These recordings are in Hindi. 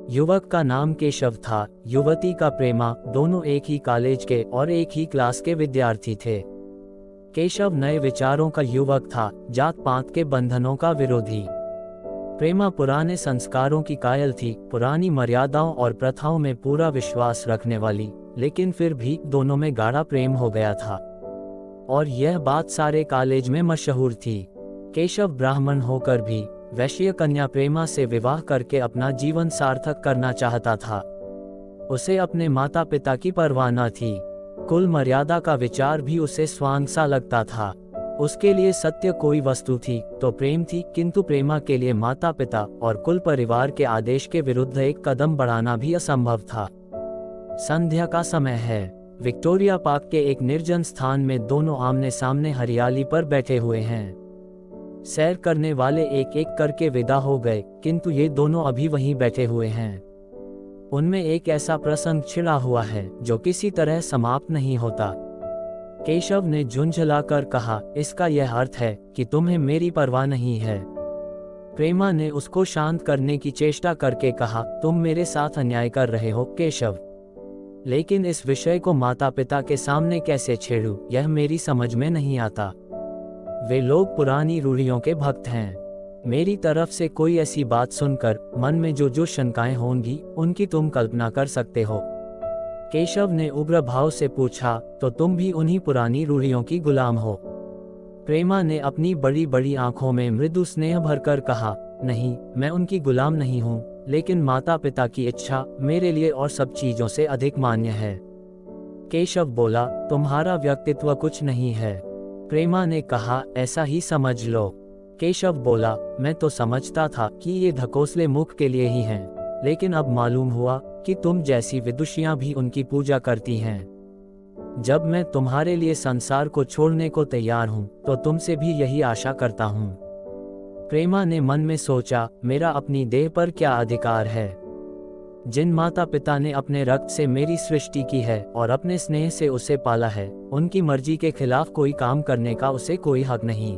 युवक का नाम केशव था, युवती का प्रेमा। दोनों एक ही कॉलेज के और एक ही क्लास के विद्यार्थी थे। केशव नए विचारों का युवक था, जात पात के बंधनों का विरोधी। प्रेमा पुराने संस्कारों की कायल थी, पुरानी मर्यादाओं और प्रथाओं में पूरा विश्वास रखने वाली। लेकिन फिर भी दोनों में गाढ़ा प्रेम हो गया था, और यह बात सारे कॉलेज में मशहूर थी। केशव ब्राह्मण होकर भी वैश्य कन्या प्रेमा से विवाह करके अपना जीवन सार्थक करना चाहता था। उसे अपने माता पिता की परवाह न थी, कुल मर्यादा का विचार भी उसे स्वांग सा लगता था। उसके लिए सत्य कोई वस्तु थी तो प्रेम थी, किंतु प्रेमा के लिए माता पिता और कुल परिवार के आदेश के विरुद्ध एक कदम बढ़ाना भी असंभव था। संध्या का समय है। विक्टोरिया पार्क के एक निर्जन स्थान में दोनों आमने सामने हरियाली पर बैठे हुए हैं। सैर करने वाले एक एक करके विदा हो गए, किंतु ये दोनों अभी वहीं बैठे हुए हैं। उनमें एक ऐसा प्रसंग छिड़ा हुआ है जो किसी तरह समाप्त नहीं होता। केशव ने झुंझलाकर कहा, इसका यह अर्थ है कि तुम्हें मेरी परवाह नहीं है। प्रेमा ने उसको शांत करने की चेष्टा करके कहा, तुम मेरे साथ अन्याय कर रहे हो केशव। लेकिन इस विषय को माता पिता के सामने कैसे छेड़ूं, यह मेरी समझ में नहीं आता। वे लोग पुरानी रूढ़ियों के भक्त हैं। मेरी तरफ से कोई ऐसी बात सुनकर मन में जो जो शंकाएं होंगी उनकी तुम कल्पना कर सकते हो। केशव ने उग्र भाव से पूछा, तो तुम भी उन्हीं पुरानी रूढ़ियों की गुलाम हो? प्रेमा ने अपनी बड़ी बड़ी आंखों में मृदु स्नेह भरकर कहा, नहीं, मैं उनकी गुलाम नहीं हूँ, लेकिन माता पिता की इच्छा मेरे लिए और सब चीजों से अधिक मान्य है। केशव बोला, तुम्हारा व्यक्तित्व कुछ नहीं है। प्रेमा ने कहा, ऐसा ही समझ लो। केशव बोला, मैं तो समझता था कि ये ढकोसले मुख के लिए ही हैं, लेकिन अब मालूम हुआ कि तुम जैसी विदुषियां भी उनकी पूजा करती हैं। जब मैं तुम्हारे लिए संसार को छोड़ने को तैयार हूँ तो तुमसे भी यही आशा करता हूँ। प्रेमा ने मन में सोचा, मेरा अपनी देह पर क्या अधिकार है? जिन माता पिता ने अपने रक्त से मेरी सृष्टि की है और अपने स्नेह से उसे पाला है, उनकी मर्जी के खिलाफ कोई काम करने का उसे कोई हक नहीं।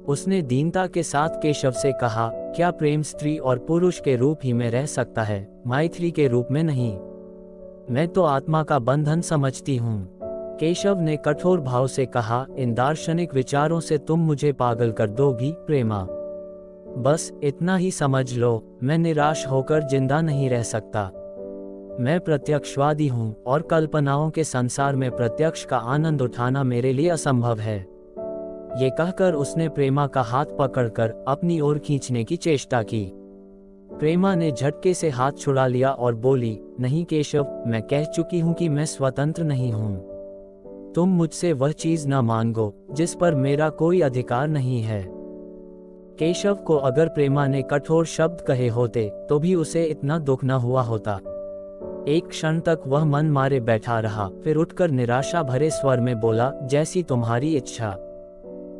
उसने दीनता के साथ केशव से कहा, क्या प्रेम स्त्री और पुरुष के रूप ही में रह सकता है, मैत्री के रूप में नहीं? मैं तो आत्मा का बंधन समझती हूँ। केशव ने कठोर भाव से कहा, इन दार्शनिक विचारों से तुम मुझे पागल कर दोगी प्रेमा। बस इतना ही समझ लो, मैं निराश होकर जिंदा नहीं रह सकता। मैं प्रत्यक्षवादी हूँ और कल्पनाओं के संसार में प्रत्यक्ष का आनंद उठाना मेरे लिए असंभव है। ये कहकर उसने प्रेमा का हाथ पकड़कर अपनी ओर खींचने की चेष्टा की। प्रेमा ने झटके से हाथ छुड़ा लिया और बोली, नहीं केशव, मैं कह चुकी हूँ कि मैं स्वतंत्र नहीं हूँ। तुम मुझसे वह चीज न मांगो जिस पर मेरा कोई अधिकार नहीं है। केशव को अगर प्रेमा ने कठोर शब्द कहे होते तो भी उसे इतना दुख न हुआ होता। एक क्षण तक वह मन मारे बैठा रहा, फिर उठकर निराशा भरे स्वर में बोला, जैसी तुम्हारी इच्छा।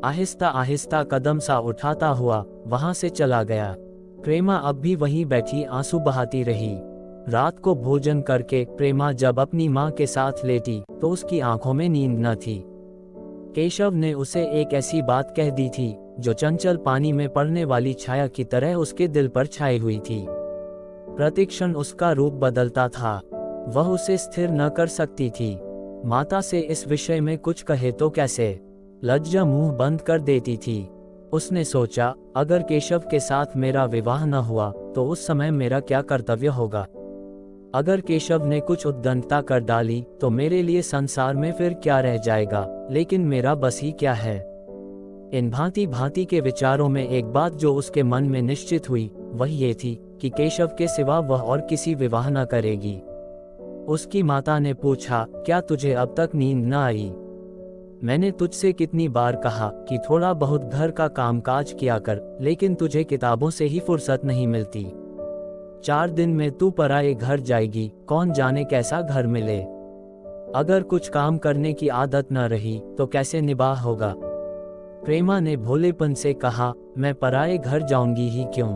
आहिस्ता आहिस्ता कदम सा उठाता हुआ वहां से चला गया। प्रेमा अब भी वहीं बैठी आंसू बहाती रही। रात को भोजन करके प्रेमा जब अपनी माँ के साथ लेटी तो उसकी आंखों में नींद न थी। केशव ने उसे एक ऐसी बात कह दी थी जो चंचल पानी में पड़ने वाली छाया की तरह उसके दिल पर छाई हुई थी। प्रतिक्षण उसका रूप बदलता था, वह उसे स्थिर न कर सकती थी। माता से इस विषय में कुछ कहे तो कैसे? लज्जा मुंह बंद कर देती थी। उसने सोचा, अगर केशव के साथ मेरा विवाह न हुआ तो उस समय मेरा क्या कर्तव्य होगा? अगर केशव ने कुछ उद्दंडता कर डाली तो मेरे लिए संसार में फिर क्या रह जाएगा? लेकिन मेरा बस ही क्या है? इन भांति भांति के विचारों में एक बात जो उसके मन में निश्चित हुई वह ये थी कि केशव के सिवा वह और किसी विवाह न करेगी। उसकी माता ने पूछा, क्या तुझे अब तक नींद न आई? मैंने तुझसे कितनी बार कहा कि थोड़ा बहुत घर का कामकाज किया कर, लेकिन तुझे किताबों से ही फुर्सत नहीं मिलती। 4 दिन में तू पराए घर जाएगी, कौन जाने कैसा घर मिले। अगर कुछ काम करने की आदत न रही तो कैसे निबाह होगा? प्रेमा ने भोलेपन से कहा, मैं पराए घर जाऊंगी ही क्यों?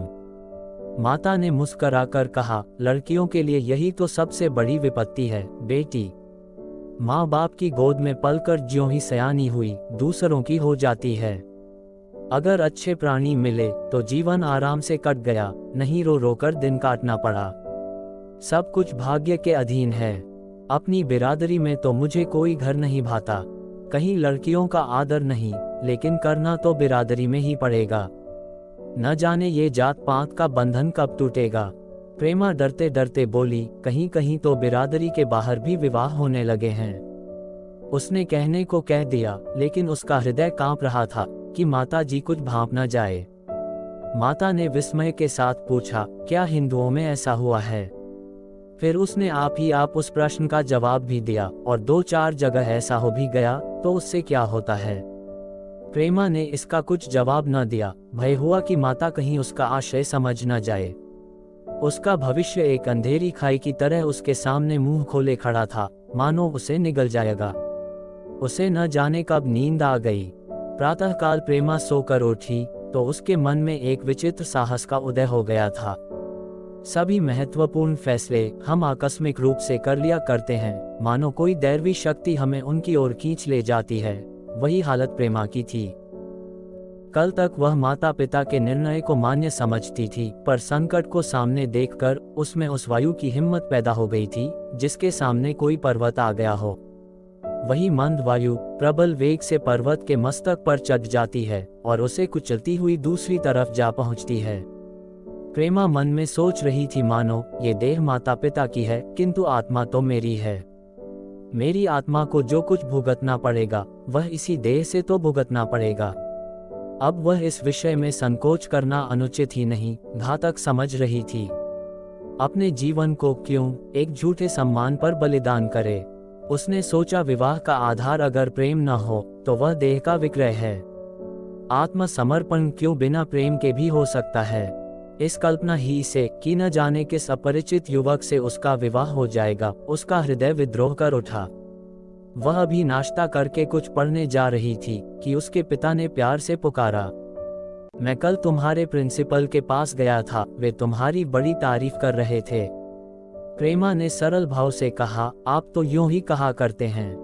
माता ने मुस्कराकर कहा, लड़कियों के लिए यही तो सबसे बड़ी विपत्ति है बेटी। माँ बाप की गोद में पलकर ज्यों ही सयानी हुई दूसरों की हो जाती है। अगर अच्छे प्राणी मिले तो जीवन आराम से कट गया, नहीं रो रो कर दिन काटना पड़ा। सब कुछ भाग्य के अधीन है। अपनी बिरादरी में तो मुझे कोई घर नहीं भाता, कहीं लड़कियों का आदर नहीं, लेकिन करना तो बिरादरी में ही पड़ेगा। न जाने ये जात पात का बंधन कब टूटेगा। प्रेमा डरते डरते बोली, कहीं कहीं तो बिरादरी के बाहर भी विवाह होने लगे हैं। उसने कहने को कह दिया, लेकिन उसका हृदय कांप रहा था कि माता जी कुछ भांप न जाए। माता ने विस्मय के साथ पूछा, क्या हिंदुओं में ऐसा हुआ है? फिर उसने आप ही आप उस प्रश्न का जवाब भी दिया, और 2-4 जगह ऐसा हो भी गया तो उससे क्या होता है। प्रेमा ने इसका कुछ जवाब न दिया। भय हुआ कि माता कहीं उसका आशय समझ न जाए। उसका भविष्य एक अंधेरी खाई की तरह उसके सामने मुंह खोले खड़ा था, मानो उसे निगल जाएगा। उसे न जाने कब नींद आ गई। प्रातःकाल प्रेमा सोकर उठी तो उसके मन में एक विचित्र साहस का उदय हो गया था। सभी महत्वपूर्ण फैसले हम आकस्मिक रूप से कर लिया करते हैं, मानो कोई दैवी शक्ति हमें उनकी ओर खींच ले जाती है। वही हालत प्रेमा की थी। कल तक वह माता पिता के निर्णय को मान्य समझती थी, पर संकट को सामने देखकर उसमें उस वायु की हिम्मत पैदा हो गई थी जिसके सामने कोई पर्वत आ गया हो। वही मंद वायु प्रबल वेग से पर्वत के मस्तक पर चढ़ जाती है और उसे कुचलती हुई दूसरी तरफ जा पहुंचती है। प्रेमा मन में सोच रही थी, मानो ये देह माता पिता की है, किंतु आत्मा तो मेरी है। मेरी आत्मा को जो कुछ भुगतना पड़ेगा वह इसी देह से तो भुगतना पड़ेगा। अब वह इस विषय में संकोच करना अनुचित ही नहीं, घातक समझ रही थी। अपने जीवन को क्यों एक झूठे सम्मान पर बलिदान करे। उसने सोचा, विवाह का आधार अगर प्रेम न हो तो वह देह का विक्रय है। आत्मसमर्पण क्यों बिना प्रेम के भी हो सकता है। इस कल्पना ही से कि न जाने किस अपरिचित युवक से उसका विवाह हो जाएगा, उसका हृदय विद्रोह कर उठा। वह अभी नाश्ता करके कुछ पढ़ने जा रही थी कि उसके पिता ने प्यार से पुकारा, मैं कल तुम्हारे प्रिंसिपल के पास गया था, वे तुम्हारी बड़ी तारीफ कर रहे थे। प्रेमा ने सरल भाव से कहा, आप तो यूं ही कहा करते हैं।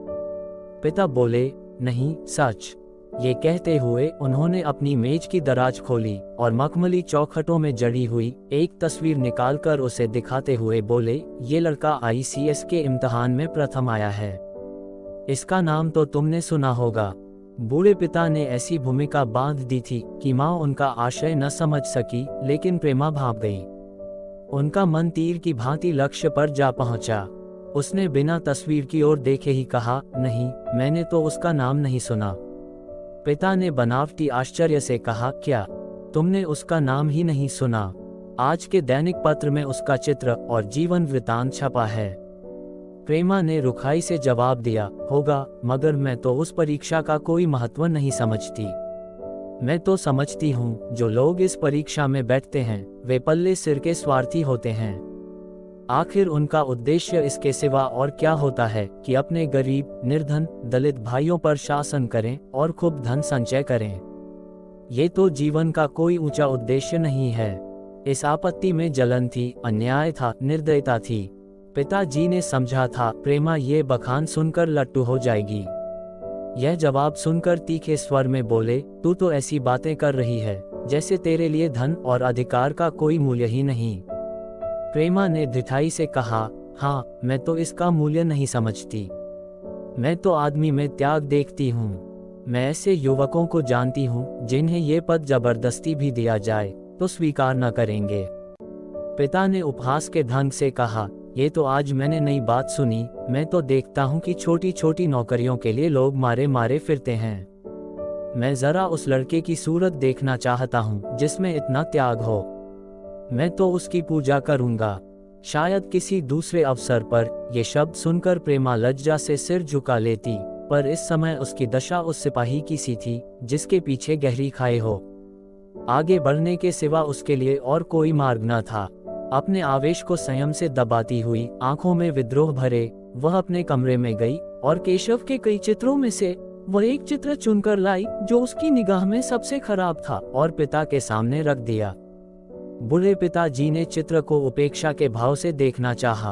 पिता बोले, नहीं सच। ये कहते हुए उन्होंने अपनी मेज की दराज खोली और मखमली चौखटों में जड़ी हुई एक तस्वीर निकालकर उसे दिखाते हुए बोले, ये लड़का ICS के इम्तिहान में प्रथम आया है। इसका नाम तो तुमने सुना होगा। बूढ़े पिता ने ऐसी भूमिका बांध दी थी कि माँ उनका आशय न समझ सकी, लेकिन प्रेमा भाप गई। उनका मन तीर की भांति लक्ष्य पर जा पहुंचा। उसने बिना तस्वीर की ओर देखे ही कहा, नहीं, मैंने तो उसका नाम नहीं सुना। पिता ने बनावटी आश्चर्य से कहा, क्या तुमने उसका नाम ही नहीं सुना? आज के दैनिक पत्र में उसका चित्र और जीवन वृतांत छपा है। प्रेमा ने रुखाई से जवाब दिया, होगा, मगर मैं तो उस परीक्षा का कोई महत्व नहीं समझती। मैं तो समझती हूँ जो लोग इस परीक्षा में बैठते हैं वे पल्ले सिर के स्वार्थी होते हैं। आखिर उनका उद्देश्य इसके सिवा और क्या होता है कि अपने गरीब, निर्धन, दलित भाइयों पर शासन करें और खूब धन संचय करें। ये तो जीवन का कोई ऊंचा उद्देश्य नहीं है। इस आपत्ति में जलन थी, अन्याय था, निर्दयता थी। पिताजी ने समझा था प्रेमा ये बखान सुनकर लट्टू हो जाएगी। यह जवाब सुनकर तीखे स्वर में बोले, तू तो ऐसी बातें कर रही है जैसे तेरे लिए धन और अधिकार का कोई मूल्य ही नहीं। प्रेमा ने ढिठाई से कहा, हाँ, मैं तो इसका मूल्य नहीं समझती। मैं तो आदमी में त्याग देखती हूँ। मैं ऐसे युवकों को जानती हूँ जिन्हें ये पद जबरदस्ती भी दिया जाए तो स्वीकार न करेंगे। पिता ने उपहास के ढंग से कहा, ये तो आज मैंने नई बात सुनी। मैं तो देखता हूँ कि छोटी छोटी नौकरियों के लिए लोग मारे मारे फिरते हैं। मैं जरा उस लड़के की सूरत देखना चाहता हूँ जिसमें इतना त्याग हो। मैं तो उसकी पूजा करूंगा। शायद किसी दूसरे अवसर पर ये शब्द सुनकर प्रेमा लज्जा से सिर झुका लेती, पर इस समय उसकी दशा उस सिपाही की सी थी जिसके पीछे गहरी खाई हो। आगे बढ़ने के सिवा उसके लिए और कोई मार्ग न था। अपने आवेश को संयम से दबाती हुई, आंखों में विद्रोह भरे, वह अपने कमरे में गई और केशव के कई चित्रों में से वह एक चित्र चुनकर लाई जो उसकी निगाह में सबसे खराब था और पिता के सामने रख दिया। बूढ़े पिताजी ने चित्र को उपेक्षा के भाव से देखना चाहा,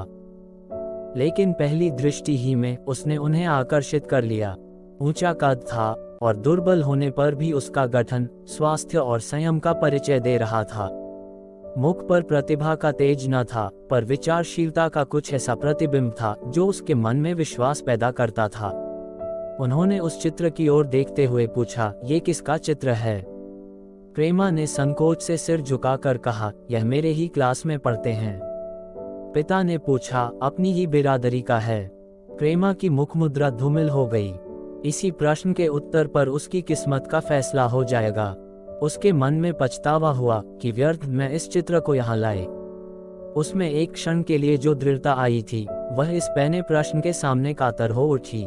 लेकिन पहली दृष्टि ही में उसने उन्हें आकर्षित कर लिया। ऊंचा कद था और दुर्बल होने पर भी उसका गठन स्वास्थ्य और संयम का परिचय दे रहा था। मुख पर प्रतिभा का तेज न था, पर विचारशीलता का कुछ ऐसा प्रतिबिंब था जो उसके मन में विश्वास पैदा करता था। उन्होंने उस चित्र की ओर देखते हुए पूछा, ये किसका चित्र है? प्रेमा ने संकोच से सिर झुकाकर कहा, यह मेरे ही क्लास में पढ़ते हैं। पिता ने पूछा, अपनी ही बिरादरी का है? प्रेमा की मुखमुद्रा धूमिल हो गई। इसी प्रश्न के उत्तर पर उसकी किस्मत का फैसला हो जाएगा। उसके मन में पछतावा हुआ कि व्यर्थ में इस चित्र को यहाँ लाए। उसमें एक क्षण के लिए जो दृढ़ता आई थी, वह इस पहले प्रश्न के सामने कातर हो उठी।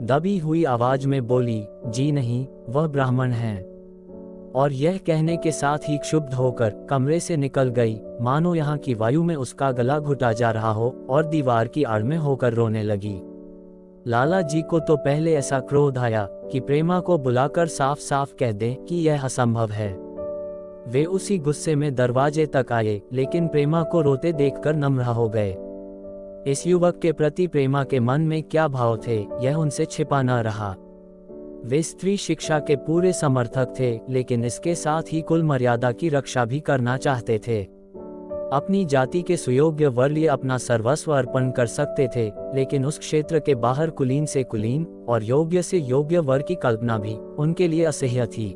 दबी हुई आवाज में बोली, जी नहीं, वह ब्राह्मण हैं। और यह कहने के साथ ही क्षुब्ध होकर कमरे से निकल गई, मानो यहाँ की वायु में उसका गला घुटा जा रहा हो, और दीवार की आड़ में होकर रोने लगी। लाला जी को तो पहले ऐसा क्रोध आया कि प्रेमा को बुलाकर साफ साफ कह दें कि यह असंभव है। वे उसी गुस्से में दरवाजे तक आए, लेकिन प्रेमा को रोते देखकर नम्र हो गए। इस युवक के प्रति प्रेमा के मन में क्या भाव थे, यह उनसे छिपा न रहा। वे स्त्री शिक्षा के पूरे समर्थक थे, लेकिन इसके साथ ही कुल मर्यादा की रक्षा भी करना चाहते थे। अपनी जाति के सुयोग्य वर लिए अपना सर्वस्व अर्पण कर सकते थे, लेकिन उस क्षेत्र के बाहर कुलीन से कुलीन और योग्य से योग्य वर की कल्पना भी उनके लिए असह्य थी।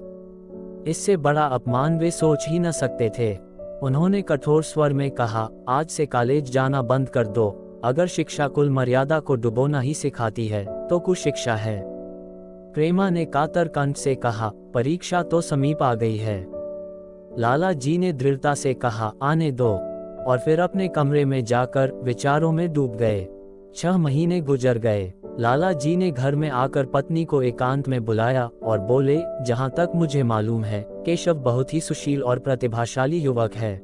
इससे बड़ा अपमान वे सोच ही न सकते थे। उन्होंने कठोर स्वर में कहा, आज से कॉलेज जाना बंद कर दो। अगर शिक्षा कुल मर्यादा को डुबोना ही सिखाती है तो कुशिक्षा है। प्रेमा ने कातर कंठ से कहा, परीक्षा तो समीप आ गई है। लाला जी ने दृढ़ता से कहा, आने दो, और फिर अपने कमरे में जाकर विचारों में डूब गए। 6 महीने गुजर गए। लाला जी ने घर में आकर पत्नी को एकांत में बुलाया और बोले, जहां तक मुझे मालूम है, केशव बहुत ही सुशील और प्रतिभाशाली युवक है।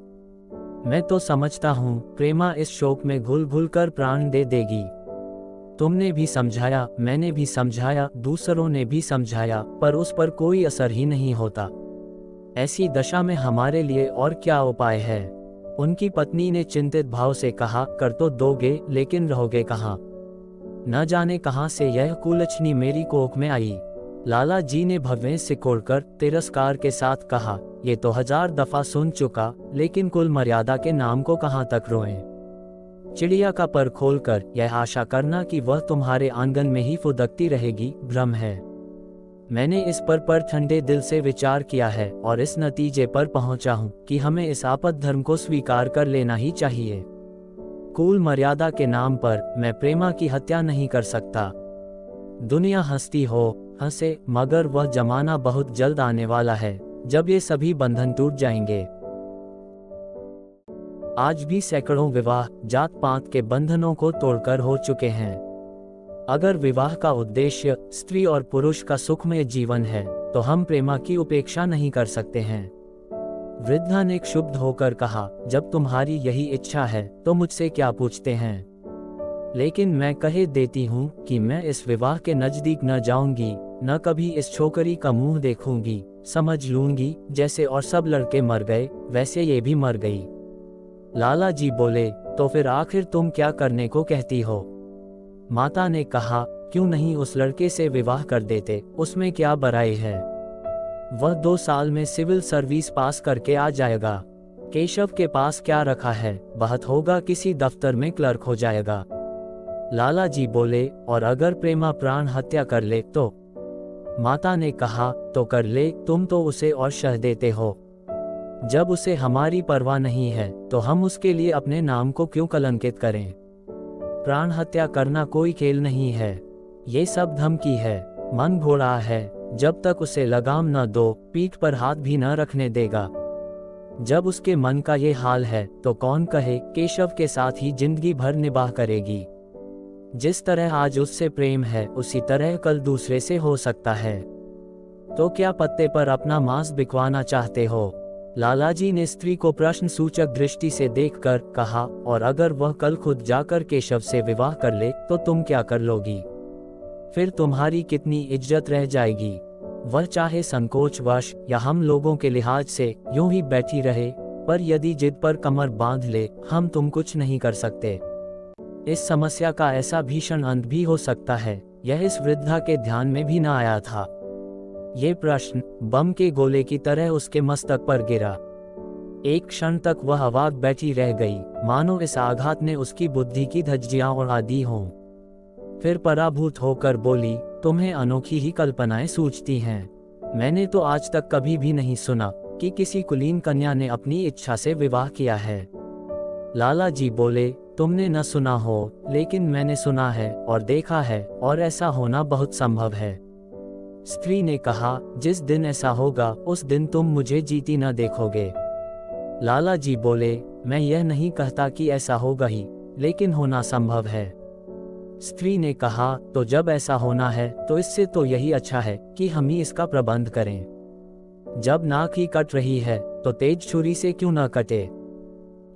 मैं तो समझता हूँ प्रेमा इस शोक में घुल घुल कर प्राण दे देगी। तुमने भी समझाया, मैंने भी समझाया, दूसरों ने भी समझाया, पर उस पर कोई असर ही नहीं होता। ऐसी दशा में हमारे लिए और क्या उपाय है? उनकी पत्नी ने चिंतित भाव से कहा, कर तो दोगे, लेकिन रहोगे कहाँ? न जाने कहाँ से यह कुलच्छनी मेरी कोख में आई। लाला जी ने भवें सिकोड़कर तिरस्कार के साथ कहा, ये तो 1000 दफा सुन चुका, लेकिन कुल मर्यादा के नाम को कहाँ तक रोएं? चिड़िया का पर खोलकर यह आशा करना कि वह तुम्हारे आंगन में ही फुदकती रहेगी, भ्रम है। मैंने इस पर ठंडे दिल से विचार किया है और इस नतीजे पर पहुंचा हूं कि हमें इस आपद धर्म को स्वीकार कर लेना ही चाहिए। कुल मर्यादा के नाम पर मैं प्रेमा की हत्या नहीं कर सकता। दुनिया हंसती हो, हंसे, मगर वह जमाना बहुत जल्द आने वाला है जब ये सभी बंधन टूट जाएंगे। आज भी सैकड़ों विवाह जात पात के बंधनों को तोड़कर हो चुके हैं। अगर विवाह का उद्देश्य स्त्री और पुरुष का सुखमय जीवन है, तो हम प्रेमा की उपेक्षा नहीं कर सकते हैं। वृद्धा ने क्षुब्ध होकर कहा, जब तुम्हारी यही इच्छा है तो मुझसे क्या पूछते हैं? लेकिन मैं कह देती हूँ कि मैं इस विवाह के नजदीक न जाऊंगी, न कभी इस छोकरी का मुंह देखूंगी। समझ लूंगी जैसे और सब लड़के मर गए, वैसे ये भी मर गई। लाला जी बोले, तो फिर आखिर तुम क्या करने को कहती हो? माता ने कहा, क्यों नहीं उस लड़के से विवाह कर देते, उसमें क्या बुराई है? वह 2 साल में सिविल सर्विस पास करके आ जाएगा। केशव के पास क्या रखा है, बहुत होगा किसी दफ्तर में क्लर्क हो जाएगा। लाला जी बोले, और अगर प्रेमा प्राण हत्या कर ले तो? माता ने कहा, तो कर ले, तुम तो उसे और शह देते हो। जब उसे हमारी परवाह नहीं है तो हम उसके लिए अपने नाम को क्यों कलंकित करें? प्राण हत्या करना कोई खेल नहीं है, ये सब धमकी है। मन घोड़ा है, जब तक उसे लगाम न दो, पीठ पर हाथ भी न रखने देगा। जब उसके मन का ये हाल है तो कौन कहे केशव के साथ ही जिंदगी भर निबाह करेगी। जिस तरह आज उससे प्रेम है, उसी तरह कल दूसरे से हो सकता है। तो क्या पत्ते पर अपना मांस बिकवाना चाहते हो? लालाजी ने स्त्री को प्रश्न सूचक दृष्टि से देखकर कहा, और अगर वह कल खुद जाकर केशव से विवाह कर ले तो तुम क्या कर लोगी? फिर तुम्हारी कितनी इज्जत रह जाएगी? वह चाहे संकोचवश या हम लोगों के लिहाज से यूं ही बैठी रहे, पर यदि जिद पर कमर बांध ले, हम तुम कुछ नहीं कर सकते। इस समस्या का ऐसा भीषण अंत भी हो सकता है, यह इस वृद्धा के ध्यान में भी न आया था। ये प्रश्न बम के गोले की तरह उसके मस्तक पर गिरा। एक क्षण तक वह अवाक बैठी रह गई, मानो इस आघात ने उसकी बुद्धि की धज्जियां उड़ा दी हों। फिर पराभूत होकर बोली, तुम्हें अनोखी ही कल्पनाएं सूझती हैं। मैंने तो आज तक कभी भी नहीं सुना कि किसी कुलीन कन्या ने अपनी इच्छा से विवाह किया है। लाला जी बोले, तुमने न सुना हो, लेकिन मैंने सुना है और देखा है, और ऐसा होना बहुत संभव है। स्त्री ने कहा, जिस दिन ऐसा होगा उस दिन तुम मुझे जीती न देखोगे। लाला जी बोले, मैं यह नहीं कहता कि ऐसा होगा ही, लेकिन होना संभव है। स्त्री ने कहा, तो जब ऐसा होना है तो इससे तो यही अच्छा है कि हम ही इसका प्रबंध करें। जब नाक ही कट रही है तो तेज छुरी से क्यों न कटे।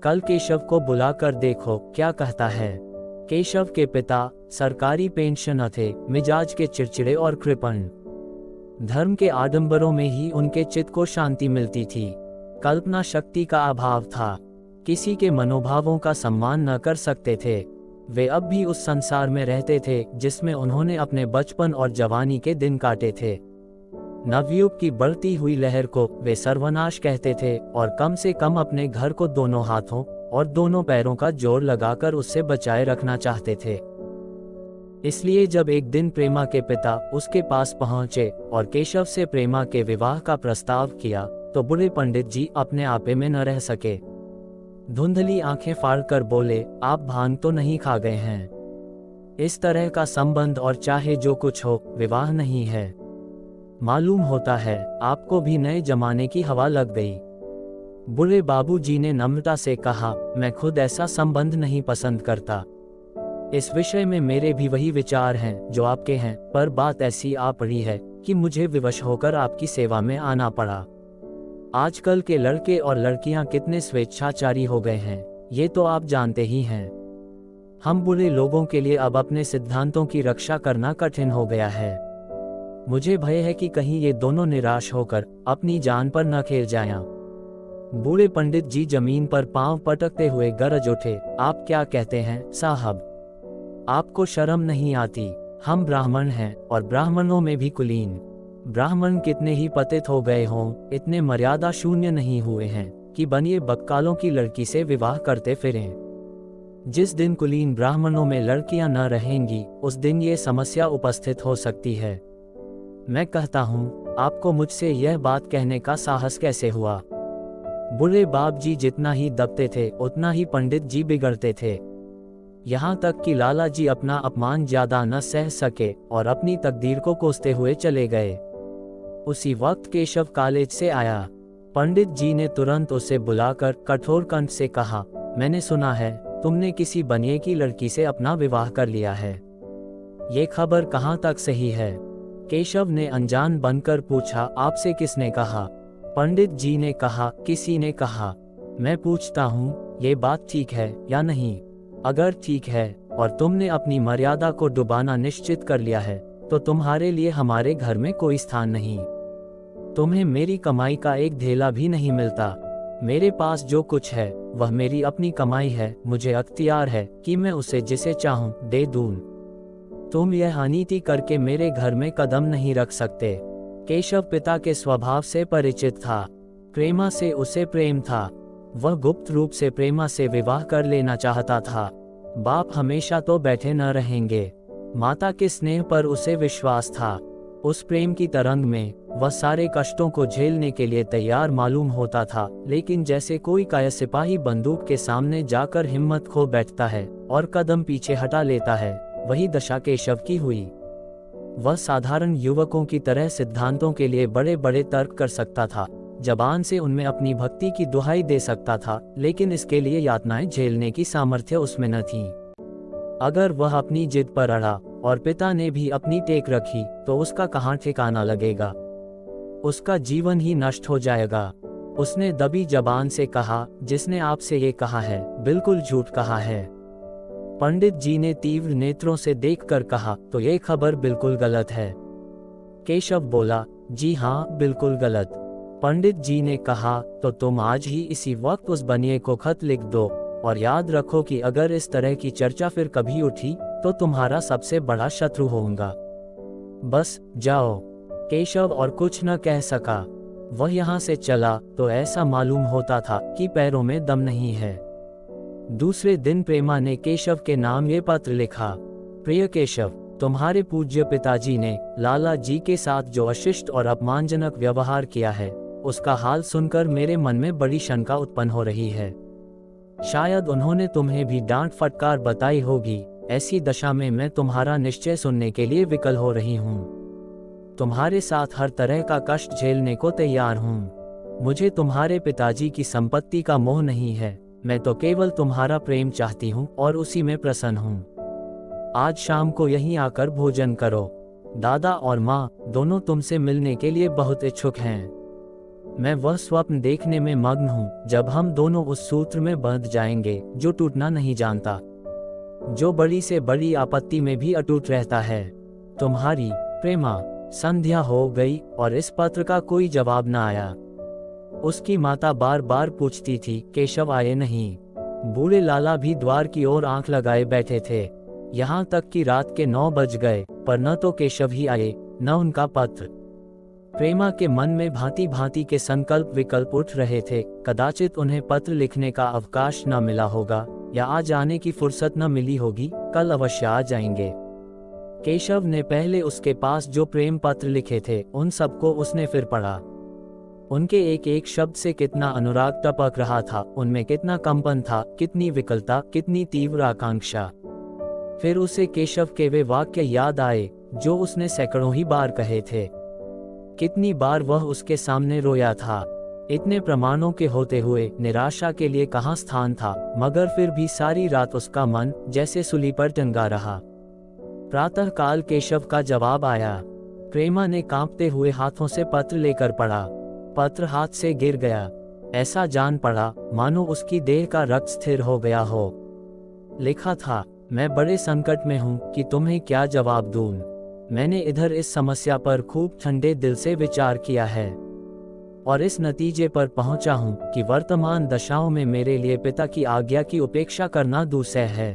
कल केशव को बुलाकर देखो क्या कहता है। केशव के पिता सरकारी पेंशनर थे, मिजाज के चिड़चिड़े और कृपण। धर्म के आडंबरों में ही उनके चित्त को शांति मिलती थी। कल्पना शक्ति का अभाव था, किसी के मनोभावों का सम्मान न कर सकते थे। वे अब भी उस संसार में रहते थे जिसमें उन्होंने अपने बचपन और जवानी के दिन काटे थे। नवयुग की बढ़ती हुई लहर को वे सर्वनाश कहते थे और कम से कम अपने घर को दोनों हाथों और दोनों पैरों का जोर लगाकर उससे बचाए रखना चाहते थे। इसलिए जब एक दिन प्रेमा के पिता उसके पास पहुंचे और केशव से प्रेमा के विवाह का प्रस्ताव किया तो बूढ़े पंडित जी अपने आपे में न रह सके। धुंधली आंखें फाड़कर बोले, आप भांग तो नहीं खा गए हैं? इस तरह का संबंध और चाहे जो कुछ हो, विवाह नहीं है। मालूम होता है आपको भी नए जमाने की हवा लग गई। बूढ़े बाबूजी ने नम्रता से कहा, मैं खुद ऐसा संबंध नहीं पसंद करता। इस विषय में मेरे भी वही विचार हैं जो आपके हैं, पर बात ऐसी आ पड़ी है कि मुझे विवश होकर आपकी सेवा में आना पड़ा। आजकल के लड़के और लड़कियां कितने स्वेच्छाचारी हो गए हैं, ये तो आप जानते ही हैं। हम बुरे लोगों के लिए अब अपने सिद्धांतों की रक्षा करना कठिन हो गया है। मुझे भय है कि कहीं ये दोनों निराश होकर अपनी जान पर न खेल जाएं। बूढ़े पंडित जी जमीन पर पांव पटकते हुए गरज उठे, आप क्या कहते हैं साहब? आपको शर्म नहीं आती? हम ब्राह्मण हैं और ब्राह्मणों में भी कुलीन। ब्राह्मण कितने ही पतित हो गए हों, इतने मर्यादा शून्य नहीं हुए हैं कि बनिए बक्कालों की लड़की से विवाह करते फिरें। जिस दिन कुलीन ब्राह्मणों में लड़कियां न रहेंगी उस दिन ये समस्या उपस्थित हो सकती है। मैं कहता हूँ, आपको मुझसे यह बात कहने का साहस कैसे हुआ? बूढ़े बाप जी जितना ही दबते थे उतना ही पंडित जी बिगड़ते थे। यहाँ तक कि लाला जी अपना अपमान ज्यादा न सह सके और अपनी तकदीर को कोसते हुए चले गए। उसी वक्त केशव कॉलेज से आया। पंडित जी ने तुरंत उसे बुलाकर कठोर कंठ से कहा, मैंने सुना है तुमने किसी बनिए की लड़की से अपना विवाह कर लिया है। ये खबर कहाँ तक सही है? केशव ने अनजान बनकर पूछा, आपसे किसने कहा? पंडित जी ने कहा, किसी ने कहा। मैं पूछता हूँ, ये बात ठीक है या नहीं? अगर ठीक है और तुमने अपनी मर्यादा को डुबाना निश्चित कर लिया है तो तुम्हारे लिए हमारे घर में कोई स्थान नहीं। तुम्हें मेरी कमाई का एक धेला भी नहीं मिलता। मेरे पास जो कुछ है वह मेरी अपनी कमाई है। मुझे अख्तियार है कि मैं उसे जिसे चाहूं दे दूं। तुम यह अनीति करके मेरे घर में कदम नहीं रख सकते। केशव पिता के स्वभाव से परिचित था। प्रेमा से उसे प्रेम था। वह गुप्त रूप से प्रेमा से विवाह कर लेना चाहता था। बाप हमेशा तो बैठे न रहेंगे। माता के स्नेह पर उसे विश्वास था। उस प्रेम की तरंग में वह सारे कष्टों को झेलने के लिए तैयार मालूम होता था, लेकिन जैसे कोई काया सिपाही बंदूक के सामने जाकर हिम्मत खो बैठता है और कदम पीछे हटा लेता है, वही दशा केशव की हुई। वह साधारण युवकों की तरह सिद्धांतों के लिए बड़े बड़े तर्क कर सकता था, जबान से उनमें अपनी भक्ति की दुहाई दे सकता था, लेकिन इसके लिए यातनाएं झेलने की सामर्थ्य उसमें न थी। अगर वह अपनी जिद पर अड़ा और पिता ने भी अपनी टेक रखी तो उसका कहाँ ठिकाना लगेगा? उसका जीवन ही नष्ट हो जाएगा। उसने दबी जबान से कहा, जिसने आपसे ये कहा है बिल्कुल झूठ कहा है। पंडित जी ने तीव्र नेत्रों से देखकर कहा, तो ये खबर बिल्कुल गलत है। केशव बोला, जी हाँ, बिल्कुल गलत। पंडित जी ने कहा, तो तुम आज ही इसी वक्त उस बनिए को खत लिख दो और याद रखो कि अगर इस तरह की चर्चा फिर कभी उठी तो तुम्हारा सबसे बड़ा शत्रु होऊंगा। बस जाओ। केशव और कुछ न कह सका। वह यहाँ से चला तो ऐसा मालूम होता था कि पैरों में दम नहीं है। दूसरे दिन प्रेमा ने केशव के नाम ये पत्र लिखा। प्रिय केशव, तुम्हारे पूज्य पिताजी ने लाला जी के साथ जो अशिष्ट और अपमानजनक व्यवहार किया है, उसका हाल सुनकर मेरे मन में बड़ी शंका उत्पन्न हो रही है। शायद उन्होंने तुम्हें भी डांट फटकार बताई होगी। ऐसी दशा में मैं तुम्हारा निश्चय सुनने के लिए विकल हो रही हूँ। तुम्हारे साथ हर तरह का कष्ट झेलने को तैयार हूँ। मुझे तुम्हारे पिताजी की संपत्ति का मोह नहीं है। मैं तो केवल तुम्हारा प्रेम चाहती हूँ और उसी में प्रसन्न हूँ। आज शाम को यहीं आकर भोजन करो। दादा और माँ दोनों तुमसे मिलने के लिए बहुत इच्छुक हैं। मैं वह स्वप्न देखने में मग्न हूँ जब हम दोनों उस सूत्र में बंध जाएंगे जो टूटना नहीं जानता, जो बड़ी से बड़ी आपत्ति में भी अटूट रहता है। तुम्हारी प्रेमा। संध्या हो गई और इस पत्र का कोई जवाब न आया। उसकी माता बार बार पूछती थी, केशव आए नहीं। बूढ़े लाला भी द्वार की ओर आंख लगाए बैठे थे। यहाँ तक कि रात के 9 बज गए, पर न तो केशव ही आए न उनका पत्र। प्रेमा के मन में भांति भांति के संकल्प विकल्प उठ रहे थे। कदाचित उन्हें पत्र लिखने का अवकाश न मिला होगा, या आज आने की फुर्सत न मिली होगी, कल अवश्य आ जाएंगे। केशव ने पहले उसके पास जो प्रेम पत्र लिखे थे उन सबको उसने फिर पढ़ा। उनके एक एक शब्द से कितना अनुराग टपक रहा था, उनमें कितना कंपन था, कितनी विकलता, कितनी तीव्र आकांक्षा। फिर उसे केशव के वे वाक्य याद आए जो उसने सैकड़ों ही बार कहे थे। कितनी बार वह उसके सामने रोया था। इतने प्रमाणों के होते हुए निराशा के लिए कहाँ स्थान था, मगर फिर भी सारी रात उसका मन जैसे सूली पर टंगा रहा। प्रातः काल केशव का जवाब आया। प्रेमा ने कांपते हुए हाथों से पत्र लेकर पढ़ा। पत्र हाथ से गिर गया। ऐसा जान पड़ा मानो उसकी देह का रक्त स्थिर हो गया हो। लिखा था, मैं बड़े संकट में हूँ कि तुम्हें क्या जवाब दूं। मैंने इधर इस समस्या पर खूब ठंडे दिल से विचार किया है और इस नतीजे पर पहुंचा हूं कि वर्तमान दशाओं में मेरे लिए पिता की आज्ञा की उपेक्षा करना दुस्सह है।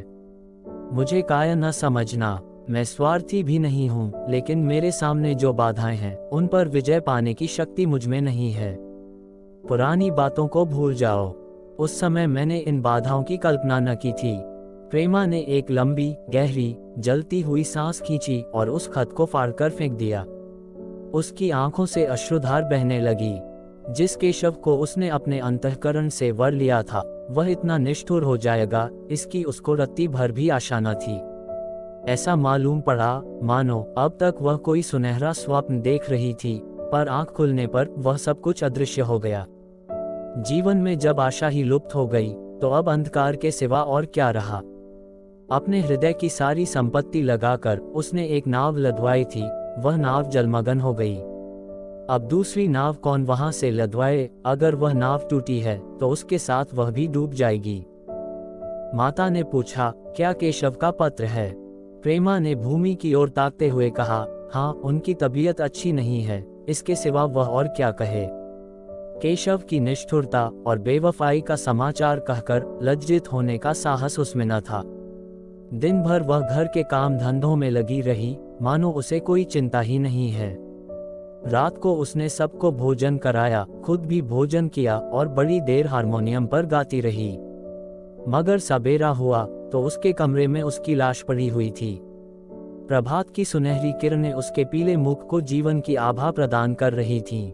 मुझे कायर न समझना। मैं स्वार्थी भी नहीं हूं, लेकिन मेरे सामने जो बाधाएं हैं उन पर विजय पाने की शक्ति मुझमें नहीं है। पुरानी बातों को भूल जाओ। उस समय मैंने इन बाधाओं की कल्पना न की थी। प्रेमा ने एक लंबी, गहरी, जलती हुई सांस खींची और उस खत को फाड़कर फेंक दिया। उसकी आंखों से अश्रुधार बहने लगी। जिस केशव को उसने अपने अंतःकरण से वर लिया था, वह इतना निष्ठुर हो जाएगा, इसकी उसको रत्ती भर भी आशा न थी। ऐसा मालूम पड़ा मानो अब तक वह कोई सुनहरा स्वप्न देख रही थी, पर आंख खुलने पर वह सब कुछ अदृश्य हो गया। जीवन में जब आशा ही लुप्त हो गई, तो अब अंधकार के सिवा और क्या रहा। अपने हृदय की सारी संपत्ति लगाकर उसने एक नाव लदवाई थी, वह नाव जलमग्न हो गई। अब दूसरी नाव कौन वहां से लदवाए। अगर वह नाव टूटी है तो उसके साथ वह भी डूब जाएगी। माता ने पूछा, क्या केशव का पत्र है? प्रेमा ने भूमि की ओर ताकते हुए कहा, हाँ, उनकी तबीयत अच्छी नहीं है, इसके सिवा वह और क्या कहे। केशव की निष्ठुरता और बेवफाई का समाचार कहकर लज्जित होने का साहस उसमें न था। दिन भर वह घर के काम धंधों में लगी रही, मानो उसे कोई चिंता ही नहीं है। रात को उसने सबको भोजन कराया, खुद भी भोजन किया और बड़ी देर हारमोनियम पर गाती रही। मगर सवेरा हुआ तो उसके कमरे में उसकी लाश पड़ी हुई थी। प्रभात की सुनहरी किरणें उसके पीले मुख को जीवन की आभा प्रदान कर रही थीं।